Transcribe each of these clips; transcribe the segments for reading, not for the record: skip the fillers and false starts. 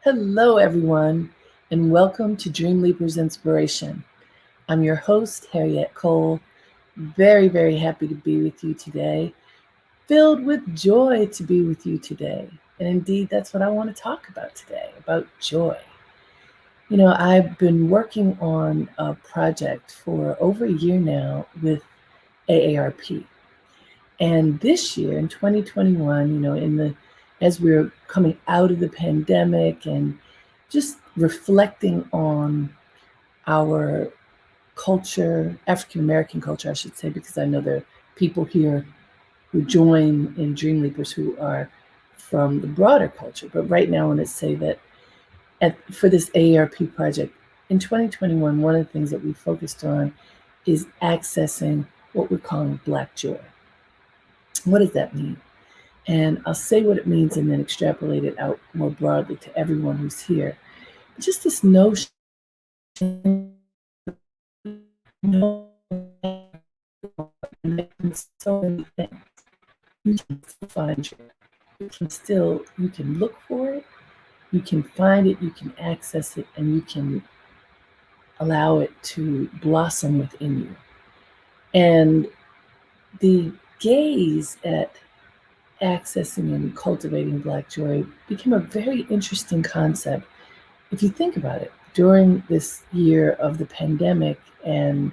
Hello, everyone, and welcome to Dreamleapers Inspiration. I'm your host, Harriet Cole. Very, very happy to be with you today, filled with joy to be with you today. And indeed, that's what I want to talk about today about joy. I've been working on a project for over a year now with AARP. And this year in 2021, as we're coming out of the pandemic and just reflecting on our culture, African American culture, I should say, because I know there are people here who join in Dreamleapers who are from the broader culture. But right now, I want to say that for this AARP project in 2021, one of the things that we focused on is accessing what we're calling Black joy. What does that mean? And I'll say what it means and then extrapolate it out more broadly to everyone who's here. Just this notion, so many things. You can find joy. You can look for it, you can find it, you can access it, and you can allow it to blossom within you. And the gaze at accessing and cultivating Black joy became a very interesting concept. If you think about it, during this year of the pandemic and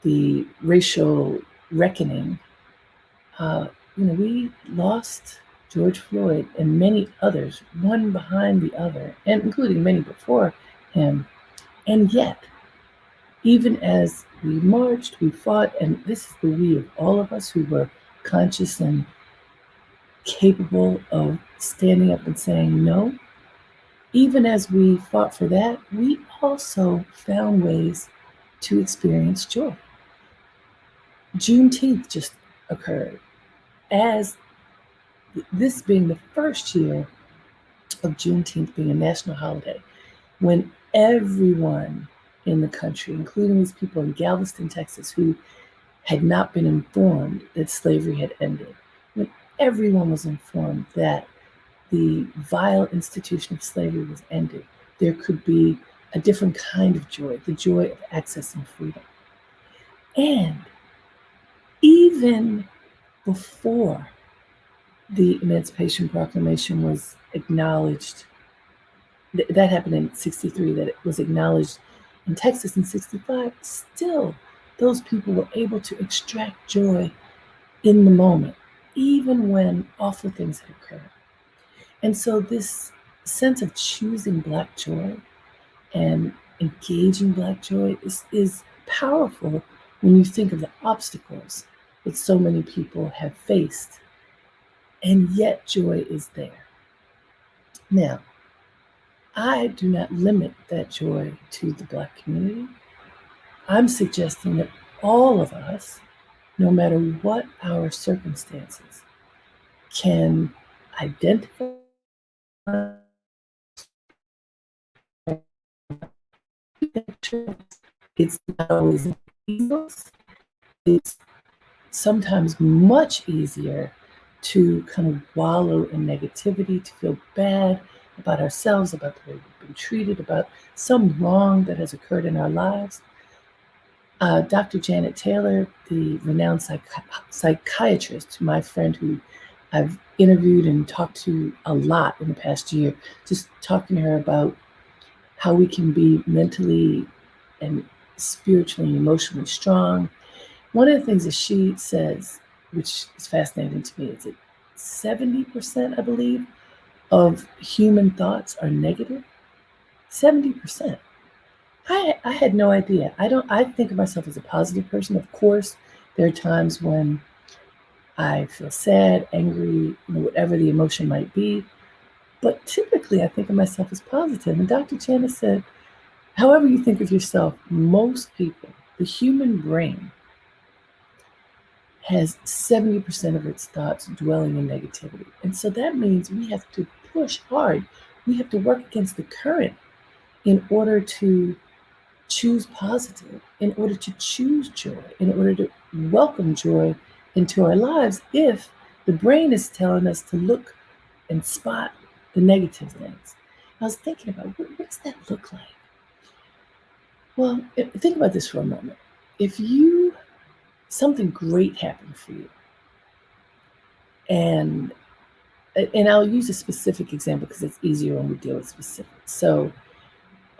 the racial reckoning, we lost George Floyd and many others, one behind the other, and including many before him. And yet, even as we marched, we fought, and this is the we of all of us who were conscious and capable of standing up and saying no, even as we fought for that, we also found ways to experience joy. Juneteenth just occurred, as this being the first year of Juneteenth being a national holiday, when everyone in the country, including these people in Galveston, Texas, who had not been informed that slavery had ended, when everyone was informed that the vile institution of slavery was ended, there could be a different kind of joy, the joy of accessing freedom. And even before the Emancipation Proclamation was acknowledged, that happened in 63, that it was acknowledged in Texas in 65, still those people were able to extract joy in the moment, even when awful things had occurred. And so this sense of choosing Black joy and engaging Black joy is powerful when you think of the obstacles that so many people have faced, and yet joy is there. Now, I do not limit that joy to the Black community. I'm suggesting that all of us, no matter what our circumstances, can identify it's not always easy. It's sometimes much easier to kind of wallow in negativity, to feel bad about ourselves, about the way we've been treated, about some wrong that has occurred in our lives. Dr. Janet Taylor, the renowned psychiatrist, my friend who I've interviewed and talked to a lot in the past year, just talking to her about how we can be mentally and spiritually and emotionally strong. One of the things that she says, which is fascinating to me, is that 70%, I believe, of human thoughts are negative. 70%. I had no idea. I think of myself as a positive person. Of course, there are times when I feel sad, angry, whatever the emotion might be. But typically, I think of myself as positive. And Dr. Janet said, however you think of yourself, most people, the human brain, has 70% of its thoughts dwelling in negativity. And so that means we have to push hard. We have to work against the current in order to choose positive, in order to choose joy, in order to welcome joy into our lives, if the brain is telling us to look and spot the negative things. I was thinking about what does that look like? Well, think about this for a moment. If something great happened for you, and I'll use a specific example because it's easier when we deal with specifics. So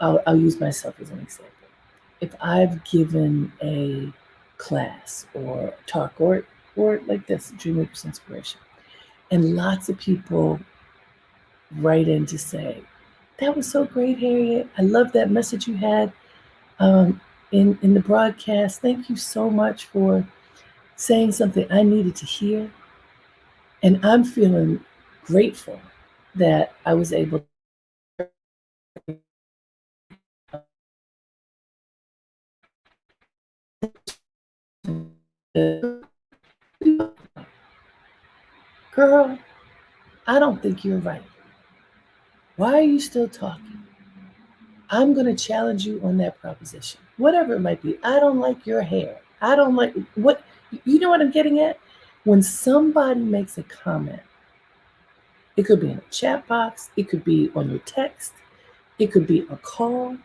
I'll use myself as an example. If I've given a class or talk or like this, Dreamleapers Inspiration, and lots of people write in to say, "That was so great, Harriet. I love that message you had um, in the broadcast. Thank you so much for saying something I needed to hear." And I'm feeling grateful that I was able to, girl, I don't think you're right. Why are you still talking? I'm going to challenge you on that proposition, whatever it might be. I don't like your hair. I don't like what, you know what I'm getting at? When somebody makes a comment, it could be in a chat box, it could be on your text, it could be a call.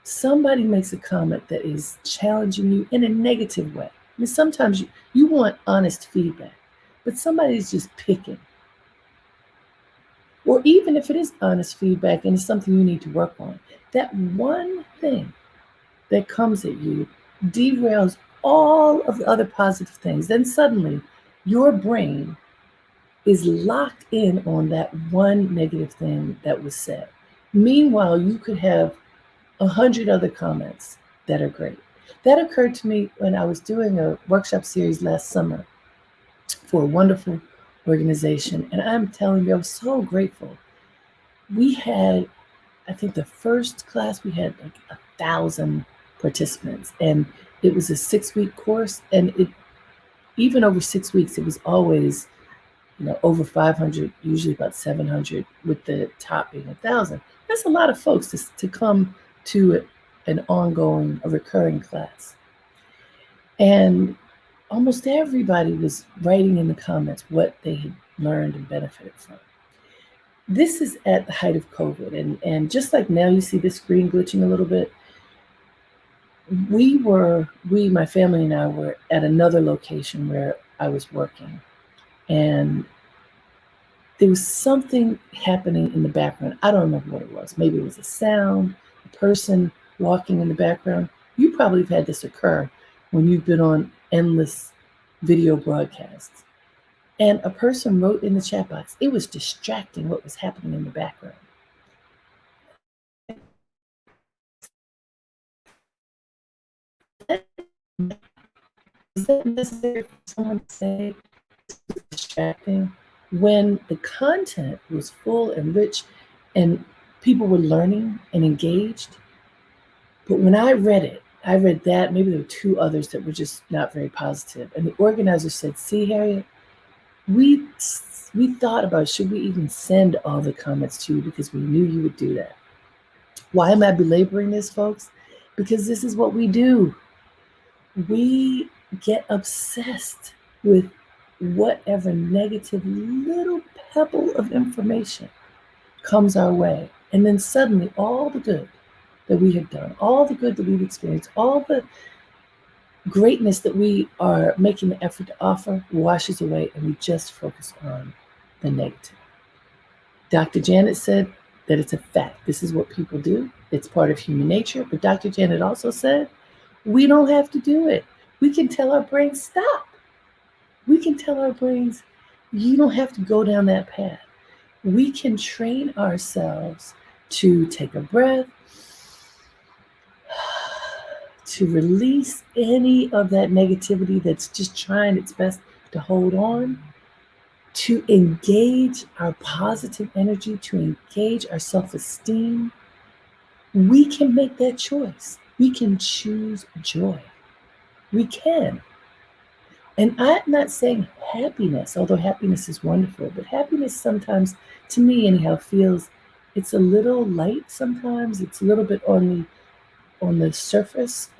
Somebody makes a comment that is challenging you in a negative way. I mean, sometimes you want honest feedback, but somebody's just picking. Or even if it is honest feedback and it's something you need to work on, that one thing that comes at you derails all of the other positive things. Then suddenly your brain is locked in on that one negative thing that was said. Meanwhile, you could have 100 other comments that are great. That occurred to me when I was doing a workshop series last summer for a wonderful organization. And I'm telling you, I was so grateful. We had, I think the first class, we had like 1,000 participants. And it was a 6-week course. And even over 6 weeks, it was always, over 500, usually about 700, with the top being 1,000. That's a lot of folks to come to an ongoing, a recurring class. And almost everybody was writing in the comments what they had learned and benefited from. This is at the height of COVID. And just like now you see the screen glitching a little bit, my family and I were at another location where I was working. And there was something happening in the background. I don't remember what it was. Maybe it was a sound, a person walking in the background. You probably have had this occur when you've been on endless video broadcasts. And a person wrote in the chat box, it was distracting what was happening in the background. Is that necessary for someone to say this was distracting when the content was full and rich and people were learning and engaged? But when I read that, maybe there were two others that were just not very positive. And the organizer said, "See, Harriet, we thought about should we even send all the comments to you because we knew you would do that." Why am I belaboring this, folks? Because this is what we do. We get obsessed with whatever negative little pebble of information comes our way. And then suddenly all the good that we have done, all the good that we've experienced, all the greatness that we are making the effort to offer washes away, and we just focus on the negative. Dr. Janet said that it's a fact. This is what people do. It's part of human nature. But Dr. Janet also said, we don't have to do it. We can tell our brains, stop. We can tell our brains, you don't have to go down that path. We can train ourselves to take a breath, to release any of that negativity that's just trying its best to hold on, to engage our positive energy, to engage our self-esteem. We can make that choice. We can choose joy. We can. And I'm not saying happiness, although happiness is wonderful, but happiness sometimes, to me anyhow, feels it's a little light sometimes. It's a little bit on the surface,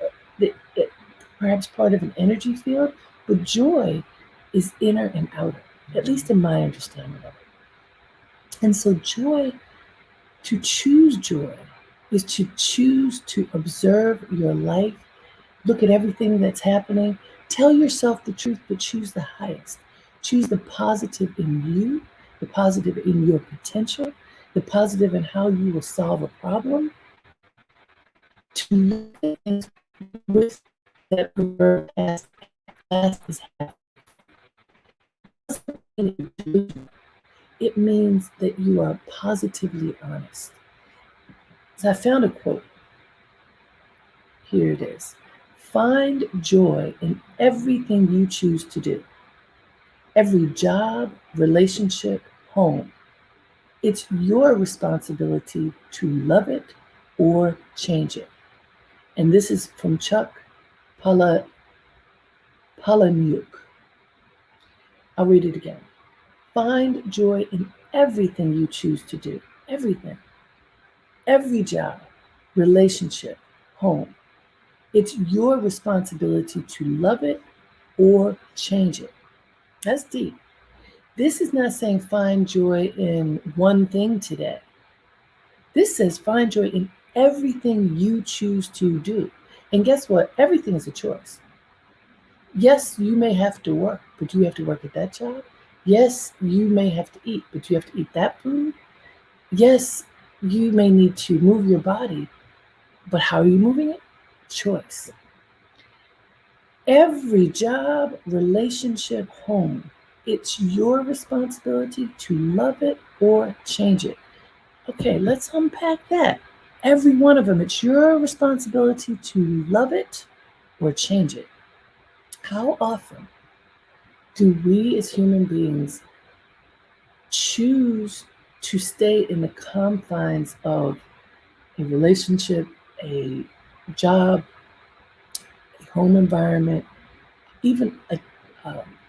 perhaps part of an energy field, but joy is inner and outer, at least in my understanding of it. And so joy To choose joy is to choose to observe your life, look at everything that's happening, tell yourself the truth, but choose the highest. Choose the positive in you, the positive in your potential, the positive in how you will solve a problem. To look at things with that word as glass is half. It means that you are positively honest. So I found a quote. Here it is. Find joy in everything you choose to do. Every job, relationship, home. It's your responsibility to love it or change it. And this is from Chuck Palahniuk. I'll read it again. Find joy in everything you choose to do. Everything. Every job, relationship, home. It's your responsibility to love it or change it. That's deep. This is not saying find joy in one thing today. This says find joy in everything you choose to do. And guess what? Everything is a choice. Yes, you may have to work, but you have to work at that job. Yes, you may have to eat, but you have to eat that food. Yes, you may need to move your body, but how are you moving it? Choice. Every job, relationship, home, it's your responsibility to love it or change it. Okay, let's unpack that. Every one of them, it's your responsibility to love it or change it. How often do we as human beings choose to stay in the confines of a relationship, a job, a home environment, even a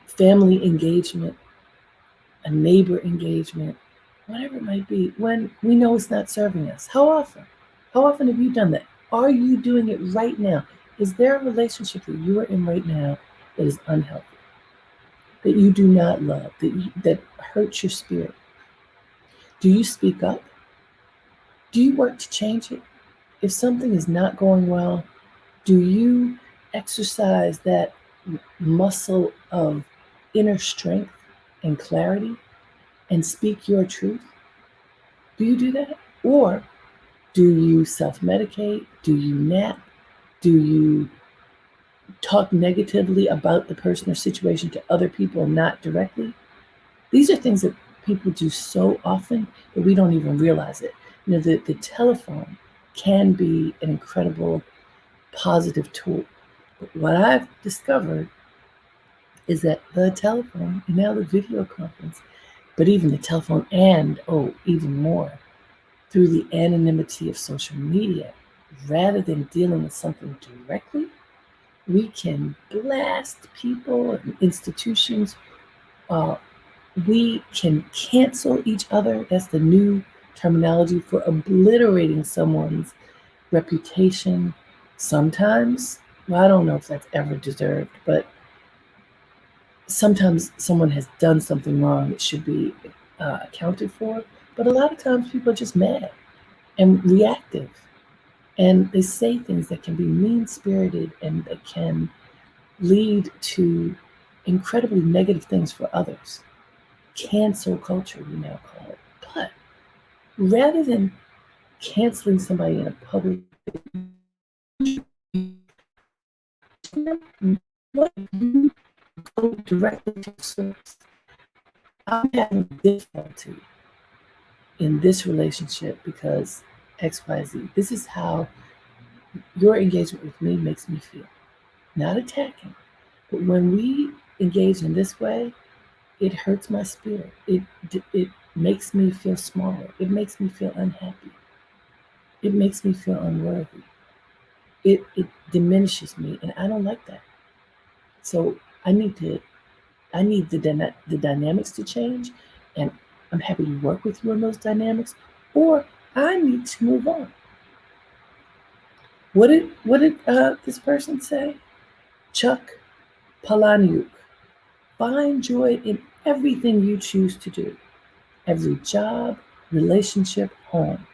family engagement, a neighbor engagement, whatever it might be, when we know it's not serving us? How often? How often have you done that? Are you doing it right now? Is there a relationship that you are in right now that is unhealthy, that you do not love, that hurts your spirit? Do you speak up? Do you work to change it? If something is not going well, do you exercise that muscle of inner strength and clarity and speak your truth? Do you do that? Or do you self-medicate? Do you nap? Do you talk negatively about the person or situation to other people, not directly? These are things that people do so often that we don't even realize it. The telephone can be an incredible positive tool. But what I've discovered is that the telephone, and now the video conference, but even the telephone and, even more, through the anonymity of social media, rather than dealing with something directly, we can blast people and institutions. We can cancel each other. That's the new terminology for obliterating someone's reputation. Sometimes, well, I don't know if that's ever deserved, but sometimes someone has done something wrong that should be accounted for. But a lot of times people are just mad and reactive. And they say things that can be mean-spirited and that can lead to incredibly negative things for others. Cancel culture, we now call it. But rather than canceling somebody in a public, what you go directly to the source. I'm having difficulty in this relationship because XYZ. This is how your engagement with me makes me feel. Not attacking, but when we engage in this way, it hurts my spirit. It makes me feel smaller. It makes me feel unhappy. It makes me feel unworthy. It diminishes me, and I don't like that. So I need the dynamics to change, and I'm happy to work with you on those dynamics, or I need to move on. What did this person say? Chuck Palahniuk. Find joy in everything you choose to do. Every job, relationship, home.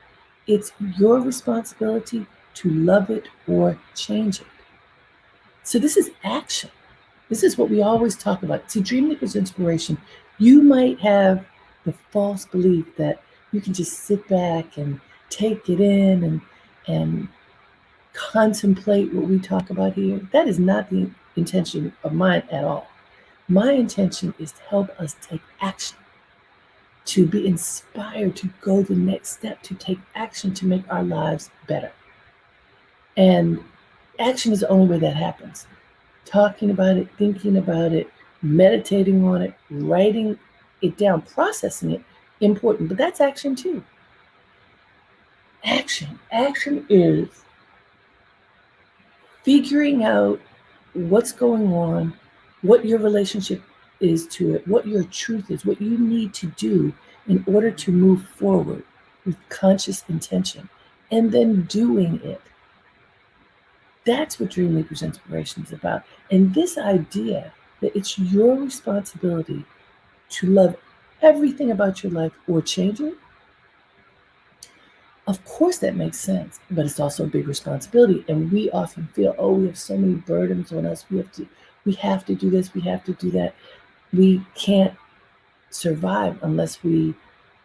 It's your responsibility to love it or change it. So this is action. This is what we always talk about. See, Dreamleapers inspiration, you might have the false belief that you can just sit back and take it in and contemplate what we talk about here. That is not the intention of mine at all. My intention is to help us take action, to be inspired to go the next step, to take action to make our lives better. And action is the only way that happens. Talking about it, thinking about it, meditating on it, writing it down, processing it, important. But that's action too. Action. Action is figuring out what's going on, what your relationship is to it, what your truth is, what you need to do in order to move forward with conscious intention, and then doing it. That's what Dreamleapers Inspiration is about. And this idea that it's your responsibility to love everything about your life or change it, of course that makes sense, but it's also a big responsibility. And we often feel, oh, we have so many burdens on us. We have to do this, we have to do that. We can't survive unless we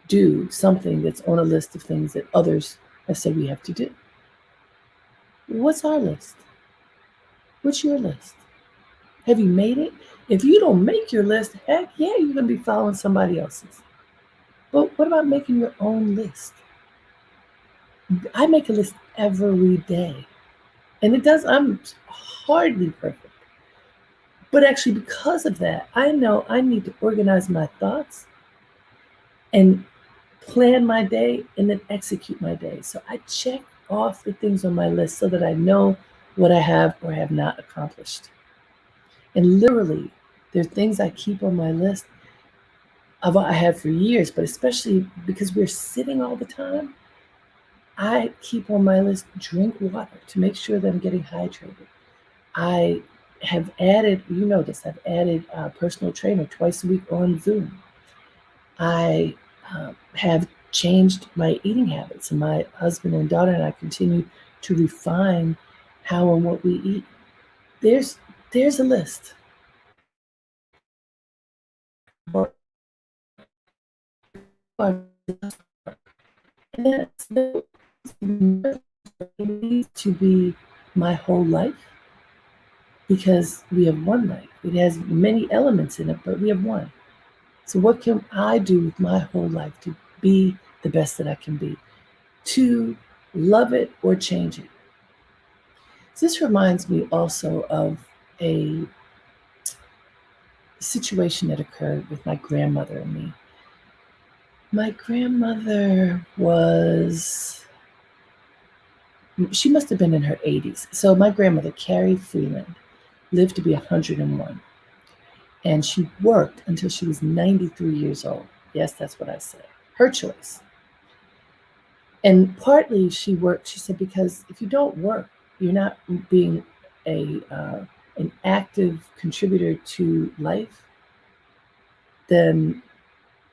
do something that's on a list of things that others have said we have to do. What's our list? What's your list? Have you made it? If you don't make your list, heck yeah, you're going to be following somebody else's. But what about making your own list? I make a list every day. And I'm hardly perfect. But actually, because of that, I know I need to organize my thoughts and plan my day and then execute my day. So I check off the things on my list so that I know what I have or have not accomplished. And literally, there are things I keep on my list I had for years, but especially because we're sitting all the time, I keep on my list drink water to make sure that I'm getting hydrated. I have added, you know this, I've added a personal trainer twice a week on Zoom. I have changed my eating habits, and my husband and daughter and I continue to refine how and what we eat. There's a list. And it needs to be my whole life because we have one life. It has many elements in it, but we have one. So, what can I do with my whole life to be the best that I can be, to love it or change it? So this reminds me also of a situation that occurred with my grandmother and me. My grandmother she must have been in her 80s. So my grandmother, Carrie Freeland, lived to be 101. And she worked until she was 93 years old. Yes, that's what I said. Her choice. And partly she worked, she said, because if you don't work, you're not being an active contributor to life, then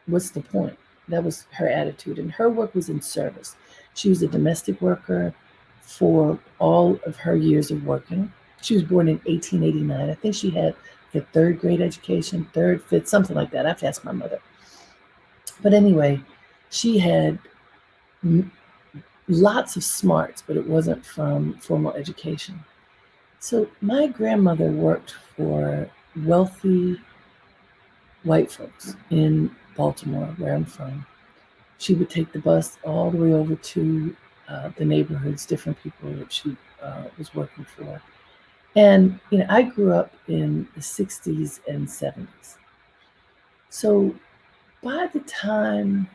what's the point? That was her attitude. And her work was in service. She was a domestic worker for all of her years of working. She was born in 1889. I think she had the third grade education, third, fifth, something like that. I have to ask my mother. But anyway, she had lots of smarts, but it wasn't from formal education. So my grandmother worked for wealthy white folks in Baltimore, where I'm from. She would take the bus all the way over to the neighborhoods, different people that she was working for. And, I grew up in the 60s and 70s. So by the time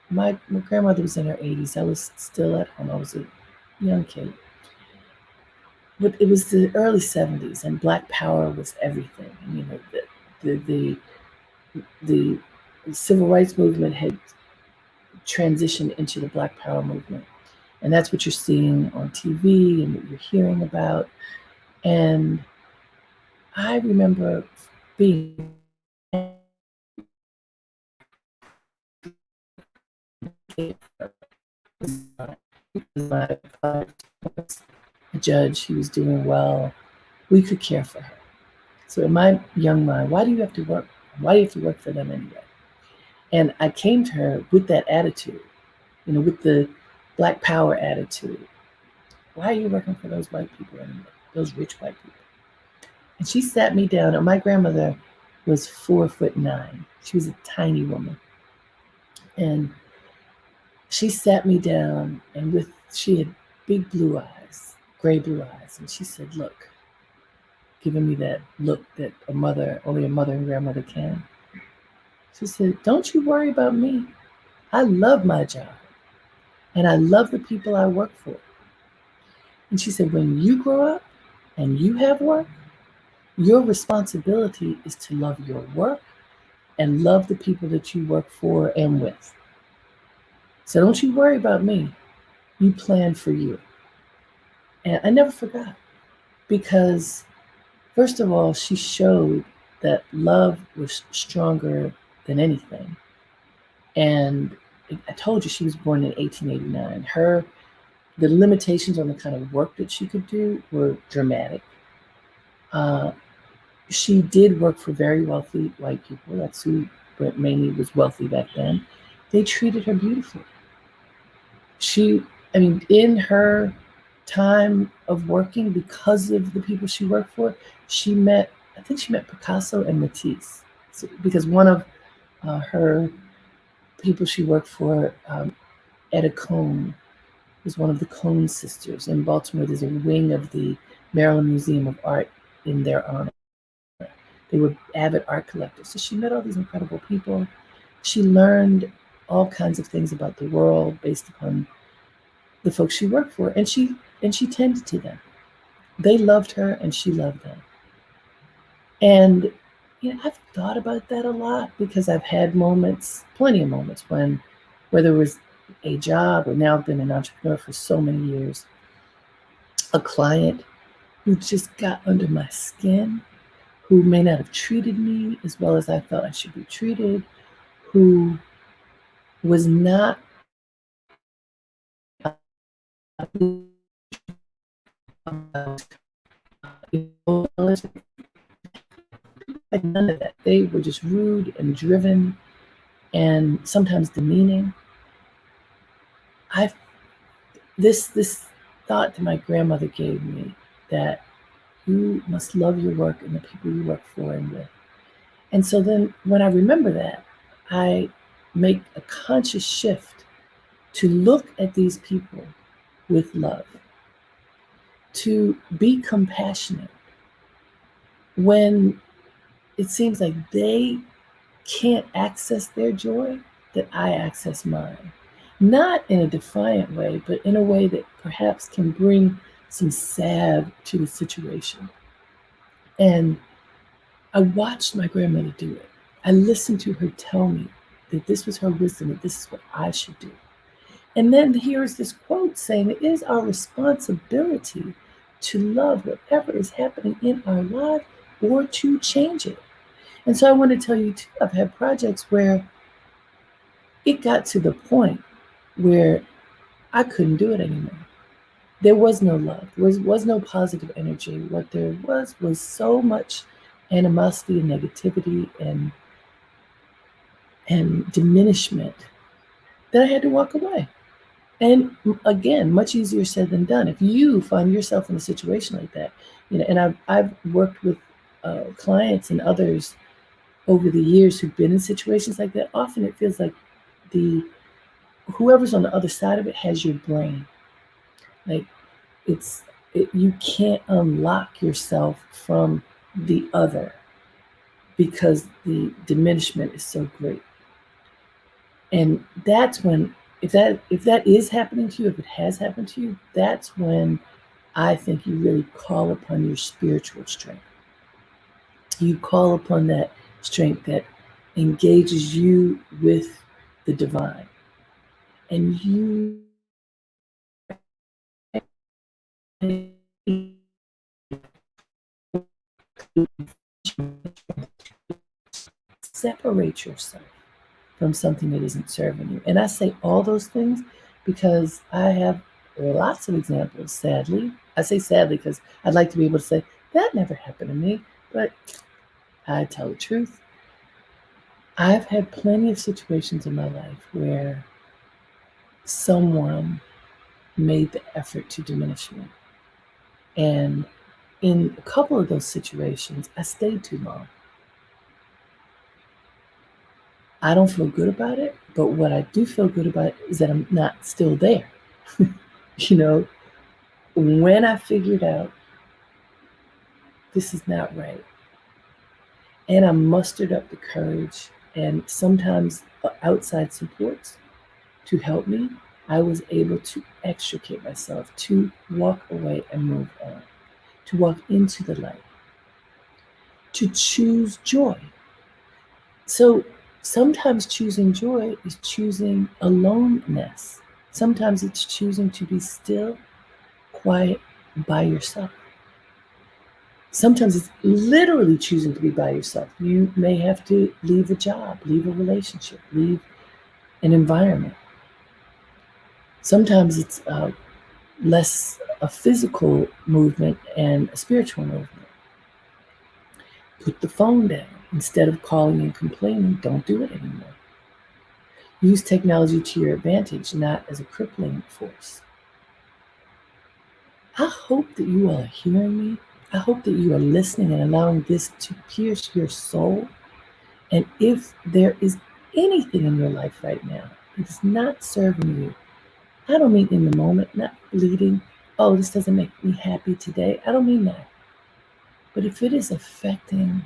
my grandmother was in her 80s, I was still at home. I was a young kid. But it was the early 70s, and Black Power was everything. And, the civil rights movement had transitioned into the Black Power movement. And that's what you're seeing on TV and what you're hearing about. And I remember being My father was a judge. He was doing well. We could care for her. So in my young mind, why do you have to work? Why do you have to work for them anyway? And I came to her with that attitude, with the Black Power attitude. Why are you working for those white people anyway? Those rich white people. And she sat me down. And my grandmother was 4'9". She was a tiny woman. And she sat me down, and she had big blue eyes, gray blue eyes. And she said, look, giving me that look that only a mother and grandmother can. She said, don't you worry about me. I love my job. And I love the people I work for. And she said, when you grow up and you have work, your responsibility is to love your work and love the people that you work for and with. So don't you worry about me. You plan for you. And I never forgot, because first of all, she showed that love was stronger than anything. And I told you she was born in 1889. The limitations on the kind of work that she could do were dramatic. She did work for very wealthy white people. That's who mainly was wealthy back then. They treated her beautifully. In her time of working, because of the people she worked for, I think she met Picasso and Matisse. Because one of her people she worked for, Etta Cone, was one of the Cone sisters. In Baltimore, there's a wing of the Maryland Museum of Art in their honor. They were avid art collectors. So she met all these incredible people. She learned all kinds of things about the world based upon the folks she worked for, and she tended to them. They loved her, and she loved them. And I've thought about that a lot, because I've had plenty of moments, where there was a job, or now I've been an entrepreneur for so many years, a client who just got under my skin, who may not have treated me as well as I felt I should be treated, who was not none of that. They were just rude and driven and sometimes demeaning. This thought that my grandmother gave me, that you must love your work and the people you work for and with. And so then when I remember that, I make a conscious shift to look at these people with love, to be compassionate when it seems like they can't access their joy, that I access mine. Not in a defiant way, but in a way that perhaps can bring some salve to the situation. And I watched my grandmother do it. I listened to her tell me that this was her wisdom, that this is what I should do. And then here's this quote saying, it is our responsibility to love whatever is happening in our life or to change it. And so I want to tell you too, I've had projects where it got to the point where I couldn't do it anymore. There was no love. There was no positive energy. What there was so much animosity and negativity and diminishment that I had to walk away. And again, much easier said than done. If you find yourself in a situation like that, and I've worked with clients and others over the years who've been in situations like that. Often it feels like whoever's on the other side of it has your brain. Like you can't unlock yourself from the other, because the diminishment is so great. And that's when, if that is happening to you, if it has happened to you, that's when I think you really call upon your spiritual strength. You call upon that strength that engages you with the divine. And you separate yourself from something that isn't serving you. And I say all those things because I have lots of examples, sadly. I say sadly because I'd like to be able to say, that never happened to me, but I tell the truth. I've had plenty of situations in my life where someone made the effort to diminish me. And in a couple of those situations, I stayed too long. I don't feel good about it, but what I do feel good about is that I'm not still there. You know, when I figured out this is not right, and I mustered up the courage and sometimes outside supports to help me, I was able to extricate myself, to walk away and move on, to walk into the light, to choose joy. So sometimes choosing joy is choosing aloneness. Sometimes it's choosing to be still, quiet, by yourself. Sometimes it's literally choosing to be by yourself. You may have to leave a job, leave a relationship, leave an environment. Sometimes it's less a physical movement and a spiritual movement. Put the phone down. Instead of calling and complaining, don't do it anymore. Use technology to your advantage, not as a crippling force. I hope that you all are hearing me. I hope that you are listening and allowing this to pierce your soul. And if there is anything in your life right now that is not serving you, I don't mean in the moment, not bleeding, oh, this doesn't make me happy today. I don't mean that. But if it is affecting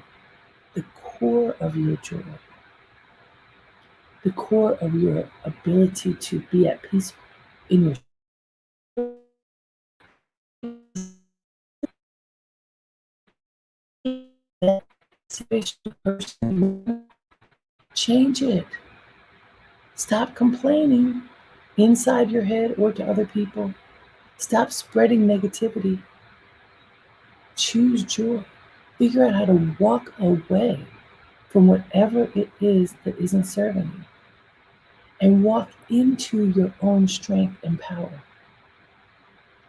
the core of your joy, the core of your ability to be at peace in your situation, person, change it. Stop complaining inside your head or to other people. Stop spreading negativity. Choose joy. Figure out how to walk away from whatever it is that isn't serving you and walk into your own strength and power.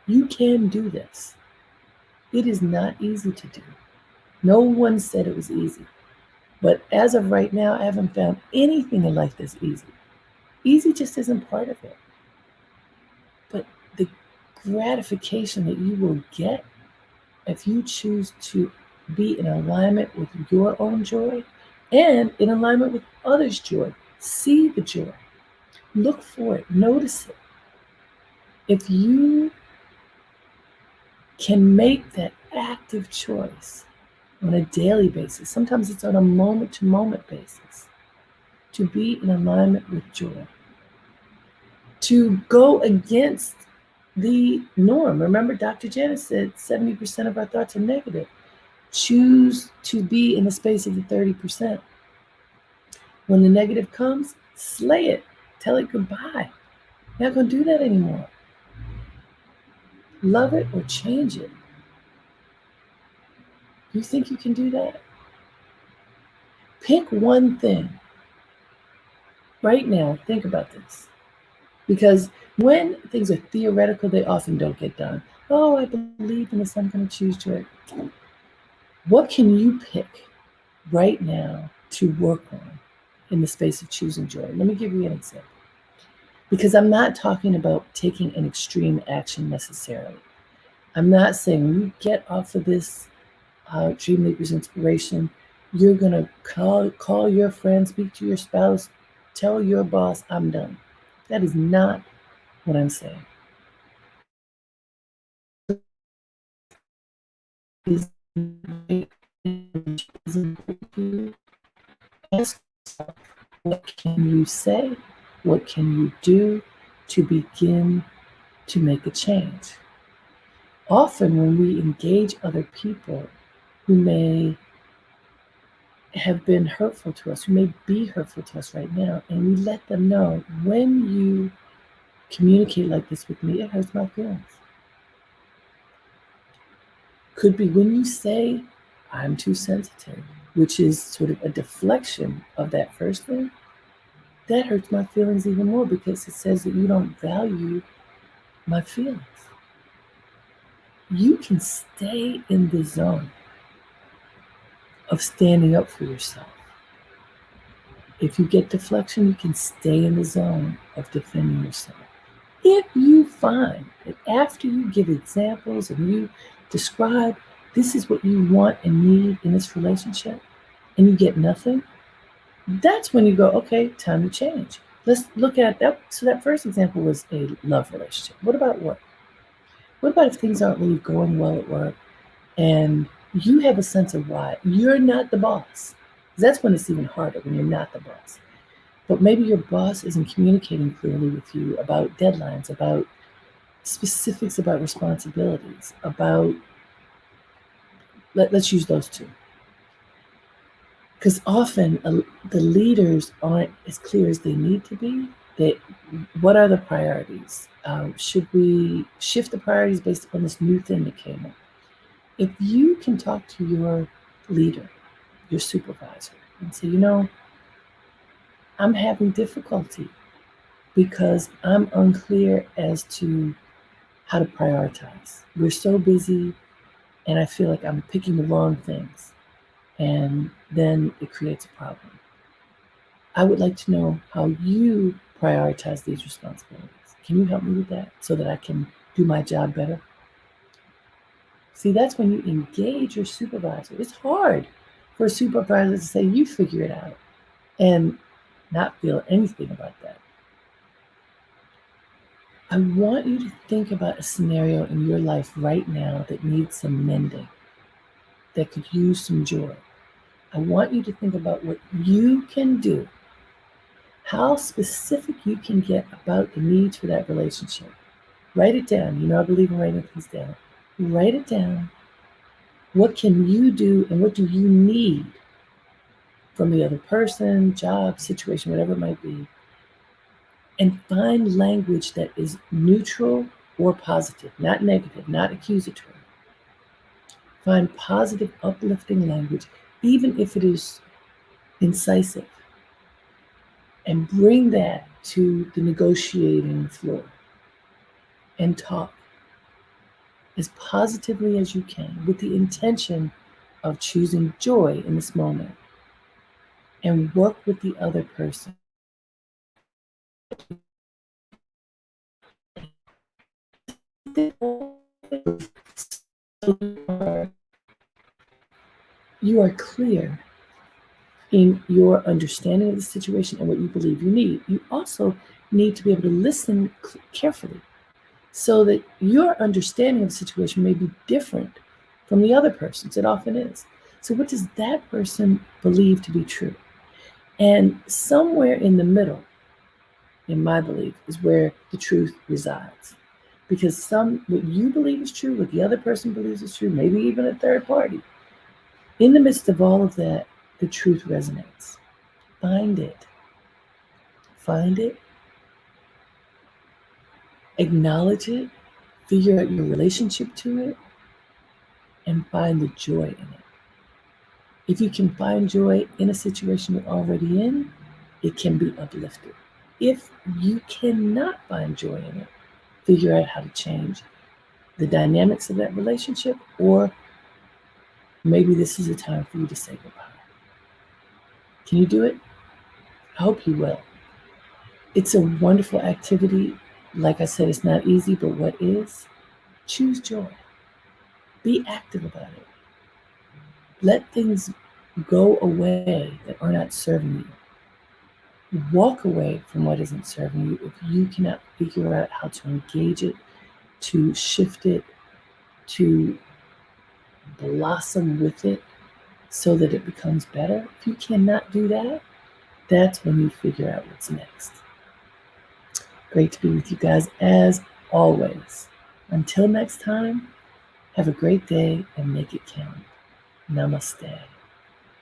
You can do this. It is not easy to do. No one said it was easy. But as of right now, I haven't found anything in life that's easy. Easy just isn't part of it. But the gratification that you will get if you choose to be in alignment with your own joy and in alignment with others' joy, see the joy, look for it, notice it. If you can make that active choice on a daily basis, sometimes it's on a moment to moment basis, to be in alignment with joy, to go against the norm. Remember, Dr. Janet said 70% of our thoughts are negative. Choose to be in the space of the 30%. When the negative comes, slay it. Tell it goodbye. You're not going to do that anymore. Love it or change it. You think you can do that? Pick one thing. Right now, think about this. Because when things are theoretical, they often don't get done. Oh, I believe in this, I'm going to choose joy. What can you pick right now to work on in the space of choosing joy? Let me give you an example. Because I'm not talking about taking an extreme action necessarily. I'm not saying when you get off of this Dreamleapers inspiration, you're going to call your friend, speak to your spouse, tell your boss, I'm done. That is not what I'm saying. What can you say? What can you do to begin to make a change? Often when we engage other people who may have been hurtful to us, who may be hurtful to us right now, and we let them know, when you communicate like this with me, it hurts my feelings. Could be when you say, I'm too sensitive, which is sort of a deflection of that first thing. that hurts my feelings even more because it says that you don't value my feelings. You can stay in the zone of standing up for yourself. If you get deflection, you can stay in the zone of defending yourself. If you find that after you give examples and you describe this is what you want and need in this relationship, and you get nothing, that's when you go, okay, time to change. Let's look at that. So that first example was a love relationship. What about work? What about if things aren't really going well at work and you have a sense of why? You're not the boss. That's when it's even harder, when you're not the boss. But maybe your boss isn't communicating clearly with you about deadlines, about specifics, about responsibilities, about, let's use those two. Because often the leaders aren't as clear as they need to be. What are the priorities? Should we shift the priorities based upon this new thing that came up? If you can talk to your leader, your supervisor, and say, I'm having difficulty because I'm unclear as to how to prioritize. We're so busy, and I feel like I'm picking the wrong things, and then it creates a problem. I would like to know how you prioritize these responsibilities. Can you help me with that so that I can do my job better? See, that's when you engage your supervisor. It's hard for a supervisor to say, you figure it out, and not feel anything about that. I want you to think about a scenario in your life right now that needs some mending, that could use some joy. I want you to think about what you can do, how specific you can get about the needs for that relationship. Write it down. I believe in writing things down. Write it down. What can you do and what do you need from the other person, job, situation, whatever it might be? And find language that is neutral or positive, not negative, not accusatory. Find positive, uplifting language, even if it is incisive, and bring that to the negotiating floor and talk as positively as you can with the intention of choosing joy in this moment, and work with the other person. You are clear in your understanding of the situation and what you believe you need. You also need to be able to listen carefully so that your understanding of the situation may be different from the other person's. It often is. So what does that person believe to be true? And somewhere in the middle, in my belief, is where the truth resides. Because what you believe is true, what the other person believes is true, maybe even a third party. In the midst of all of that, the truth resonates. Find it. Find it. Acknowledge it. Figure out your relationship to it. And find the joy in it. If you can find joy in a situation you're already in, it can be uplifted. If you cannot find joy in it, figure out how to change the dynamics of that relationship, or maybe this is a time for you to say goodbye. Can you do it? I hope you will. It's a wonderful activity. Like I said, it's not easy, but what is? Choose joy. Be active about it. Let things go away that are not serving you. Walk away from what isn't serving you if you cannot figure out how to engage it, to shift it, to blossom with it so that it becomes better. If you cannot do that, that's when you figure out what's next. Great to be with you guys as always. Until next time, have a great day and make it count. Namaste.